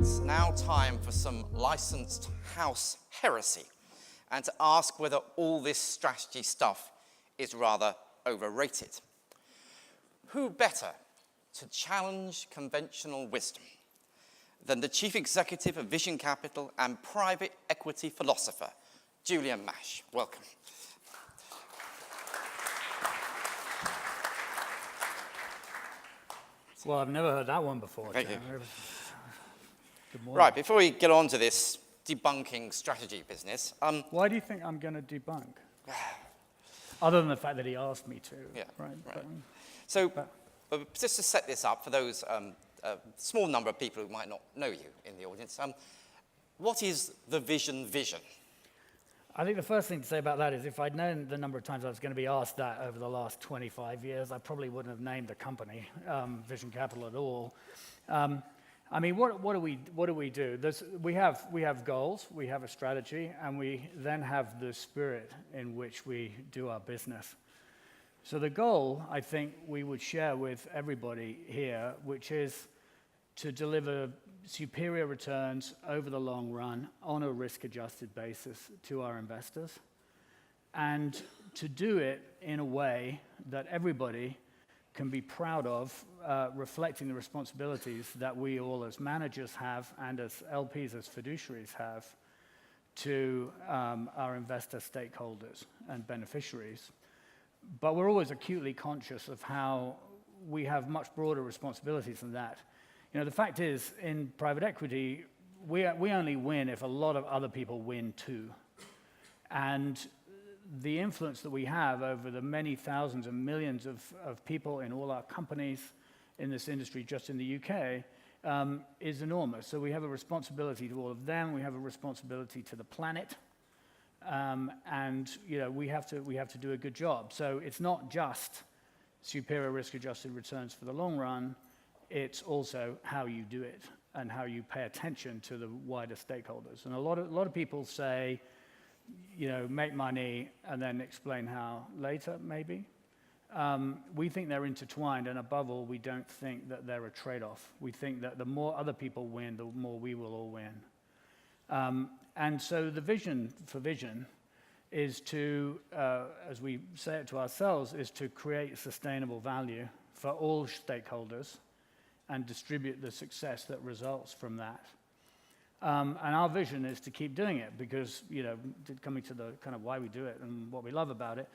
It's now time for some licensed house heresy and to ask whether all this strategy stuff is rather overrated. Who better to challenge conventional wisdom than the Chief Executive of Vision Capital and private equity philosopher, Julian Mash. Welcome. Well, I've never heard that one before. Thank you. Good morning. Right, before we get on to this debunking strategy business. Why do you think I'm going to debunk? Other than the fact that he asked me to. Yeah, right. So, just to set this up for those small number of people who might not know you in the audience, what is the Vision? I think the first thing to say about that is if I'd known the number of times I was going to be asked that over the last 25 years, I probably wouldn't have named the company Vision Capital at all. I mean, what do we do? We have goals, we have a strategy, and we then have the spirit in which we do our business. So the goal, I think, we would share with everybody here, which is to deliver superior returns over the long run on a risk-adjusted basis to our investors, and to do it in a way that everybody can be proud of, reflecting the responsibilities that we all as managers have and as LPs, as fiduciaries have, to our investor stakeholders and beneficiaries. But we're always acutely conscious of how we have much broader responsibilities than that. You know, the fact is, in private equity, we only win if a lot of other people win too. And the influence that we have over the many thousands and millions of people in all our companies in this industry, just in the UK, is enormous. So we have a responsibility to all of them. We have a responsibility to the planet. And you know, we have to do a good job. So it's not just superior risk-adjusted returns for the long run. It's also how you do it and how you pay attention to the wider stakeholders. And a lot of people say, you know, make money and then explain how later, maybe. We think they're intertwined, and above all, we don't think that they're a trade-off. We think that the more other people win, the more we will all win. And so the vision for Vision is to, as we say it to ourselves, is to create sustainable value for all stakeholders and distribute the success that results from that. And our vision is to keep doing it because, you know, coming to the kind of why we do it and what we love about it,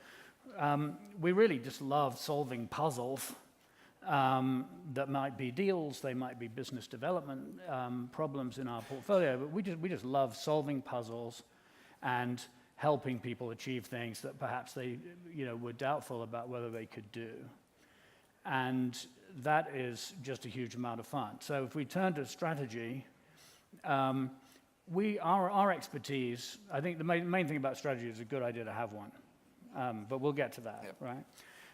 we really just love solving puzzles that might be deals, they might be business development problems in our portfolio, but we just love solving puzzles and helping people achieve things that perhaps they, you know, were doubtful about whether they could do. And that is just a huge amount of fun. So if we turn to strategy, our expertise, I think the main thing about strategy is a good idea to have one. But we'll get to that, yep. Right?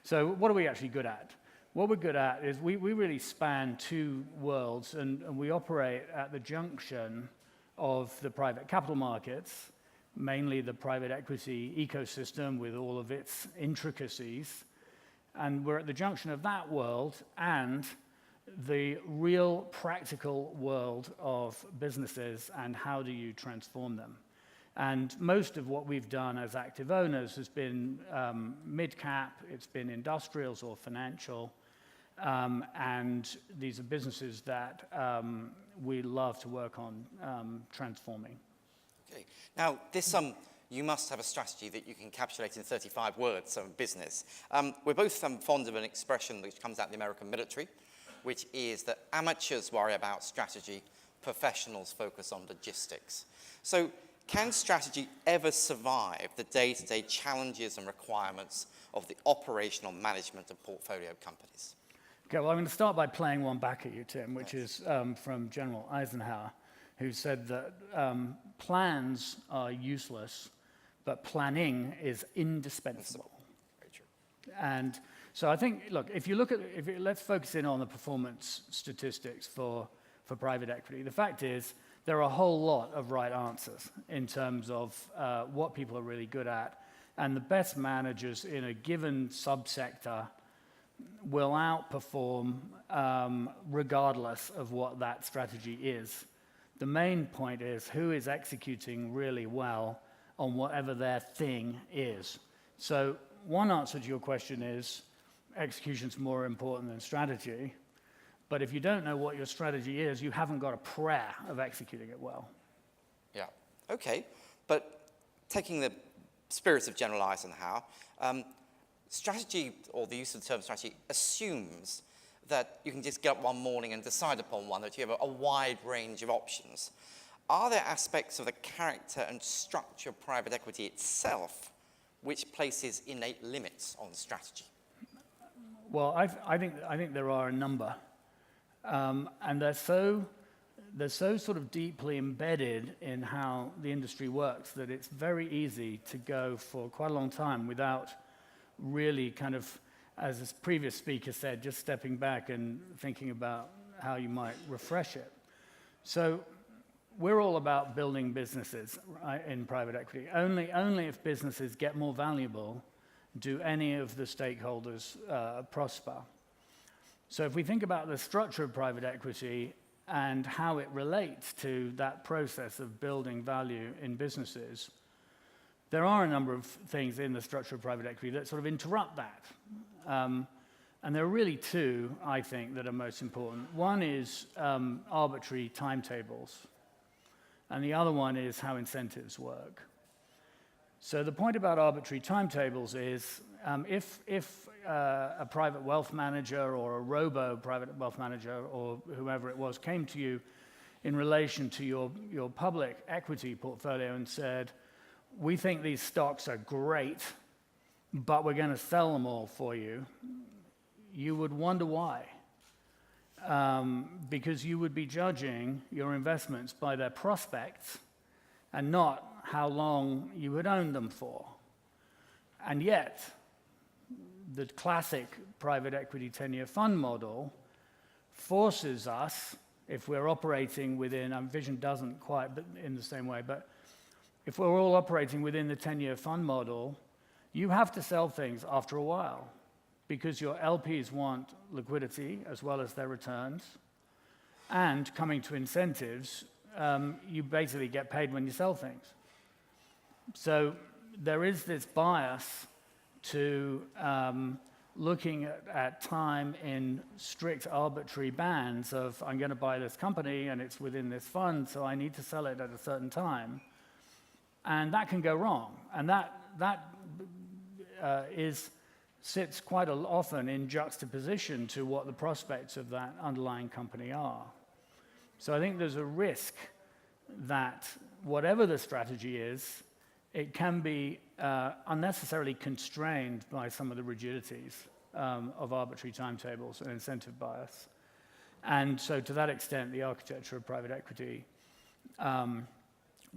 So what are we actually good at? What we're good at is we really span two worlds, and we operate at the junction of the private capital markets, mainly the private equity ecosystem with all of its intricacies. And we're at the junction of that world and the real practical world of businesses and how do you transform them. And most of what we've done as active owners has been mid-cap, it's been industrials or financial, and these are businesses that we love to work on transforming. Okay. Now, this you must have a strategy that you can encapsulate in 35 words of business. We're both fond of an expression which comes out of the American military, which is that amateurs worry about strategy, professionals focus on logistics. So can strategy ever survive the day-to-day challenges and requirements of the operational management of portfolio companies? Okay, well, I'm going to start by playing one back at you, Tim, which is from General Eisenhower, who said that plans are useless, but planning is indispensable. Very true. And so I think, look, let's focus in on the performance statistics for private equity. The fact is, there are a whole lot of right answers in terms of what people are really good at, and the best managers in a given subsector will outperform regardless of what that strategy is. The main point is who is executing really well on whatever their thing is. So one answer to your question is execution's more important than strategy. But if you don't know what your strategy is, you haven't got a prayer of executing it well. Yeah, okay. But taking the spirit of generalize and how, strategy, or the use of the term strategy, assumes that you can just get up one morning and decide upon one, that you have a wide range of options. Are there aspects of the character and structure of private equity itself which places innate limits on strategy? Well, I think there are a number. And they're so sort of deeply embedded in how the industry works that it's very easy to go for quite a long time without really kind of, as this previous speaker said, just stepping back and thinking about how you might refresh it. So we're all about building businesses, right, in private equity. Only if businesses get more valuable do any of the stakeholders prosper. So if we think about the structure of private equity and how it relates to that process of building value in businesses, there are a number of things in the structure of private equity that sort of interrupt that. And there are really two, I think, that are most important. One is arbitrary timetables, and the other one is how incentives work. So the point about arbitrary timetables is if a private wealth manager or a robo-private wealth manager or whoever it was came to you in relation to your public equity portfolio and said, we think these stocks are great, but we're going to sell them all for you, you would wonder why. Because you would be judging your investments by their prospects and not how long you would own them for. And yet, the classic private equity 10-year fund model forces us, if we're operating within, Vision doesn't quite but in the same way, but if we're all operating within the 10-year fund model, you have to sell things after a while because your LPs want liquidity as well as their returns. And coming to incentives, you basically get paid when you sell things. So there is this bias to looking at time in strict arbitrary bands of, I'm going to buy this company and it's within this fund, so I need to sell it at a certain time. And that can go wrong. And that sits quite often in juxtaposition to what the prospects of that underlying company are. So I think there's a risk that whatever the strategy is, it can be unnecessarily constrained by some of the rigidities of arbitrary timetables and incentive bias. And so to that extent, the architecture of private equity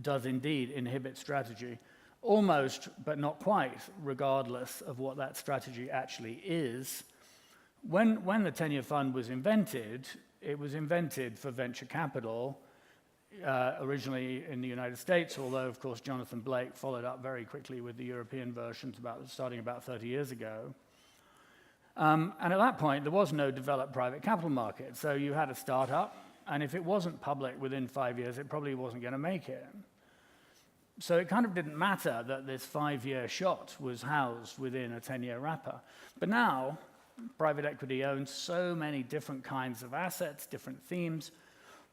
does indeed inhibit strategy, almost, but not quite, regardless of what that strategy actually is. When the 10-year fund was invented, it was invented for venture capital, originally in the United States, although, of course, Jonathan Blake followed up very quickly with the European versions starting about 30 years ago. And at that point, there was no developed private capital market. So you had a startup, and if it wasn't public within 5 years, it probably wasn't going to make it. So it kind of didn't matter that this 5-year shot was housed within a 10-year wrapper. But now, private equity owns so many different kinds of assets, different themes.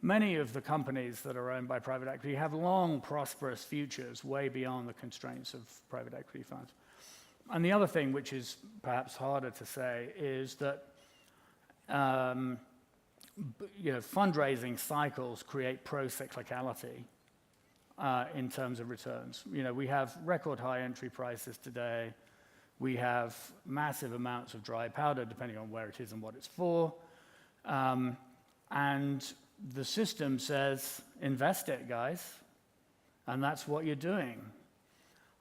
Many of the companies that are owned by private equity have long, prosperous futures way beyond the constraints of private equity funds. And the other thing, which is perhaps harder to say, is that fundraising cycles create pro-cyclicality in terms of returns. We have record high entry prices today. We have massive amounts of dry powder, depending on where it is and what it's for. And the system says, invest it, guys. And that's what you're doing.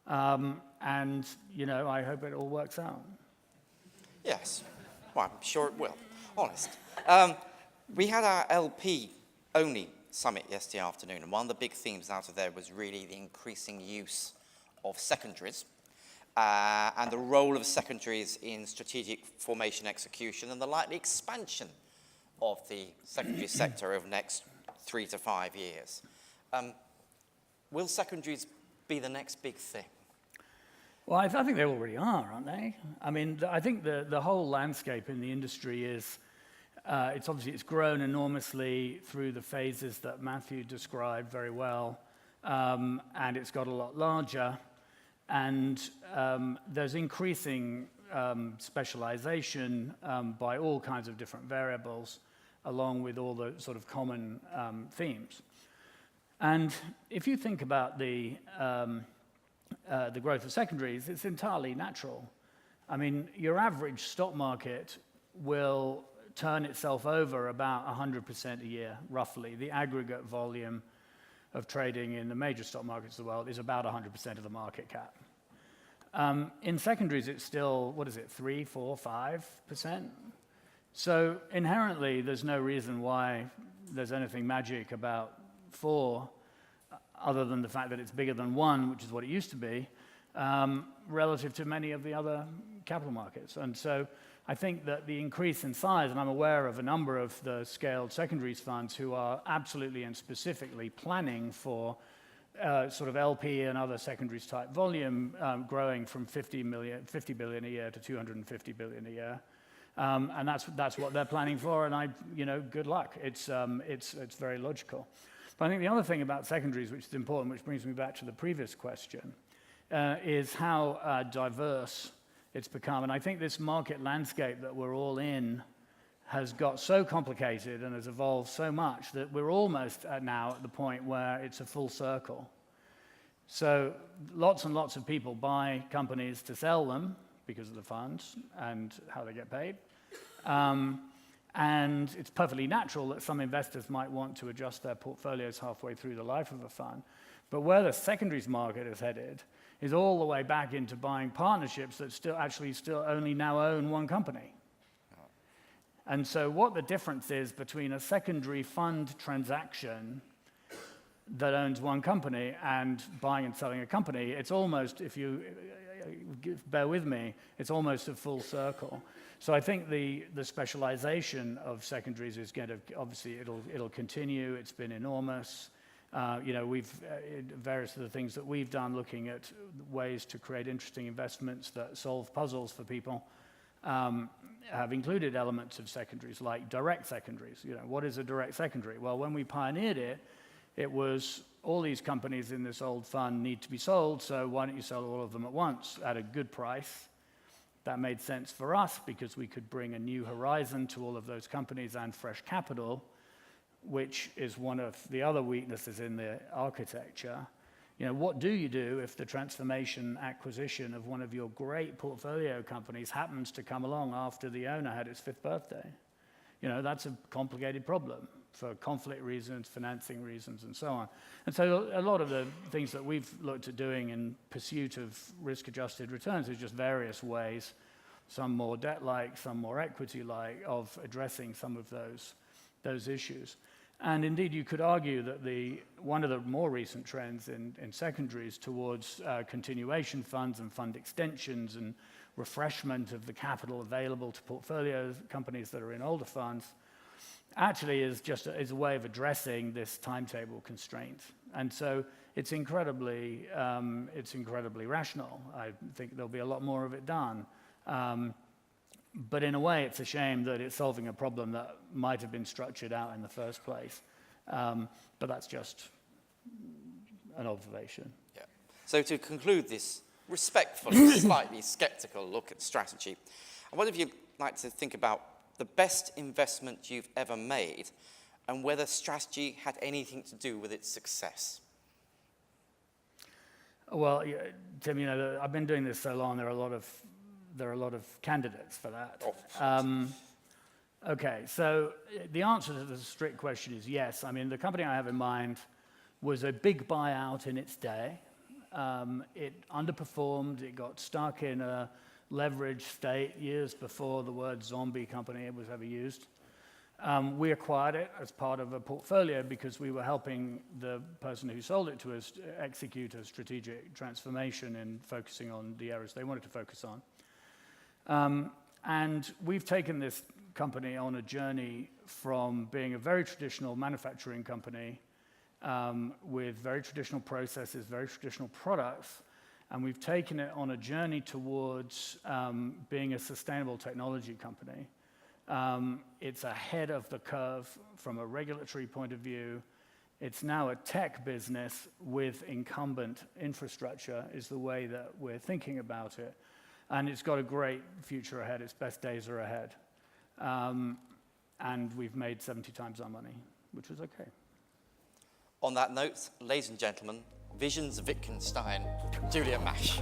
And I hope it all works out. Yes. Well, I'm sure it will. Honest. We had our LP-only summit yesterday afternoon, and one of the big themes out of there was really the increasing use of secondaries and the role of secondaries in strategic formation execution and the likely expansion of the secondary sector over the next 3 to 5 years. Will secondaries be the next big thing? Well, I think they already are, aren't they? I mean, I think the whole landscape in the industry is, it's grown enormously through the phases that Matthew described very well, and it's got a lot larger, and there's increasing specialization by all kinds of different variables, along with all the sort of common themes. And if you think about the growth of secondaries, it's entirely natural. I mean, your average stock market will turn itself over about 100% a year, roughly. The aggregate volume of trading in the major stock markets of the world is about 100% of the market cap. In secondaries, it's still, 3, 4, 5%? So inherently, there's no reason why there's anything magic about 4, other than the fact that it's bigger than 1, which is what it used to be, relative to many of the other capital markets. And so I think that the increase in size, and I'm aware of a number of the scaled secondaries funds who are absolutely and specifically planning for sort of LP and other secondaries type volume growing from 50 billion a year to 250 billion a year. And that's what they're planning for, and good luck. It's very logical. But I think the other thing about secondaries, which is important, which brings me back to the previous question, is how diverse it's become. And I think this market landscape that we're all in has got so complicated and has evolved so much that we're almost now at the point where it's a full circle. So lots and lots of people buy companies to sell them because of the funds and how they get paid. And it's perfectly natural that some investors might want to adjust their portfolios halfway through the life of a fund. But where the secondaries market is headed is all the way back into buying partnerships that still only now own one company. And so what the difference is between a secondary fund transaction that owns one company and buying and selling a company, it's almost, if you bear with me, it's almost a full circle. So I think the specialization of secondaries is going to, obviously, it'll continue. It's been enormous. Various of the things that we've done looking at ways to create interesting investments that solve puzzles for people have included elements of secondaries, like direct secondaries. What is a direct secondary? Well, when we pioneered it, it was all these companies in this old fund need to be sold, so why don't you sell all of them at once at a good price? That made sense for us because we could bring a new horizon to all of those companies and fresh capital, which is one of the other weaknesses in the architecture. What do you do if the transformation acquisition of one of your great portfolio companies happens to come along after the owner had his 5th birthday? That's a complicated problem for conflict reasons, financing reasons, and so on. And so a lot of the things that we've looked at doing in pursuit of risk-adjusted returns is just various ways, some more debt-like, some more equity-like, of addressing some of those issues. And indeed, you could argue that one of the more recent trends in secondaries towards continuation funds and fund extensions and refreshment of the capital available to portfolio companies that are in older funds actually is a way of addressing this timetable constraint. And so it's incredibly rational. I think there'll be a lot more of it done. But in a way, it's a shame that it's solving a problem that might have been structured out in the first place. But that's just an observation. Yeah. So to conclude this respectful, slightly skeptical look at strategy, I wonder if you'd like to think about the best investment you've ever made and whether strategy had anything to do with its success. Well, Tim, I've been doing this so long, there are a lot of candidates for that. Okay, so the answer to the strict question is yes. I mean, the company I have in mind was a big buyout in its day. It underperformed. It got stuck in a leveraged state years before the word zombie company was ever used. We acquired it as part of a portfolio because we were helping the person who sold it to us execute a strategic transformation and focusing on the areas they wanted to focus on. And we've taken this company on a journey from being a very traditional manufacturing company with very traditional processes, very traditional products, and we've taken it on a journey towards being a sustainable technology company. It's ahead of the curve from a regulatory point of view. It's now a tech business with incumbent infrastructure is the way that we're thinking about it. And it's got a great future ahead. Its best days are ahead. And we've made 70 times our money, which was okay. On that note, ladies and gentlemen, Visions of Wittgenstein, Julian Mash.